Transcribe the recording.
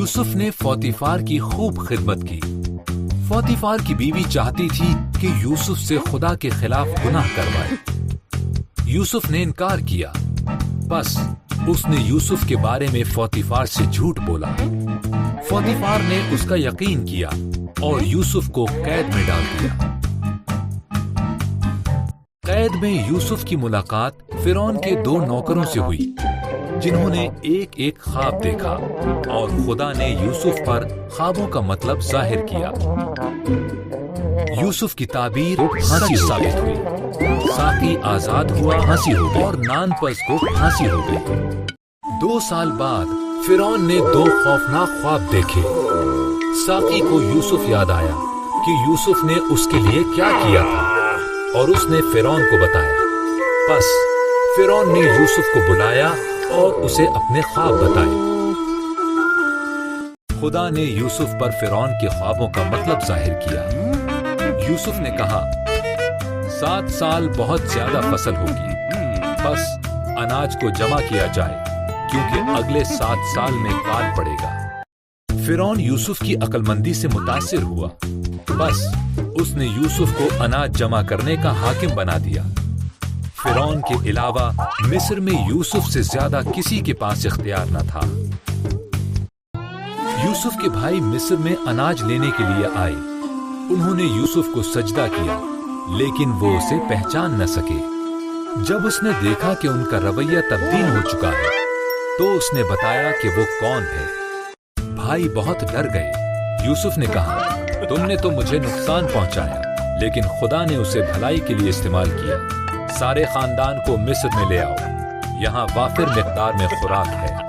यूसुफ ने फौतीफार की खूब खिदमत की। फौतीफार की बीवी चाहती थी कि यूसुफ से खुदा के खिलाफ गुनाह करवाए। यूसुफ ने इनकार किया। बस उसने यूसुफ के बारे में फौतीफार से झूठ बोला। फौतीफार ने उसका यकीन किया और यूसुफ को कैद में डाल दिया। कैद में यूसुफ की मुलाकात फिरौन के 2 नौकरों से हुई, जिन्होंने एक एक ख्वाब देखा और खुदा ने यूसुफ पर ख्वाबों का मतलब जाहिर किया। यूसुफ की ताबीर हंसी साबित हुई। साकी आजाद हुआ, हंसी हो गई, और नानपस को फांसी हो गई। 2 साल बाद फिरौन ने 2 खौफनाक ख्वाब देखे। साकी को यूसुफ याद आया कि यूसुफ ने उसके लिए क्या किया था और उसने फिरौन को बताया। बस फिरौन ने यूसुफ को बुलाया और उसे अपने ख्वाब बताए। खुदा ने यूसुफ पर फिरौन के ख्वाबों का मतलब जाहिर किया। यूसुफ ने कहा, 7 साल बहुत ज्यादा फसल होगी, बस अनाज को जमा किया जाए क्योंकि अगले 7 साल में काल पड़ेगा। फिरौन यूसुफ की अक्लमंदी से मुतासिर हुआ। बस उसने यूसुफ को अनाज जमा करने का हाकिम बना दिया। फिरौन के अलावा मिस्र में यूसुफ से ज्यादा किसी के पास इख्तियार न था। यूसुफ के भाई मिस्र में अनाज लेने के लिए आए। उन्होंने यूसुफ को सजदा किया, लेकिन वो उसे पहचान न सके। जब उसने देखा कि उनका रवैया तब्दील हो चुका है, तो उसने बताया कि वो कौन है। भाई बहुत डर गए। यूसुफ ने कहा, तुमने तो मुझे नुकसान पहुंचाया, लेकिन खुदा ने उसे भलाई के लिए इस्तेमाल किया। सारे खानदान को मिस्र में ले आओ, यहाँ वाफिर मिकदार में खुराक है।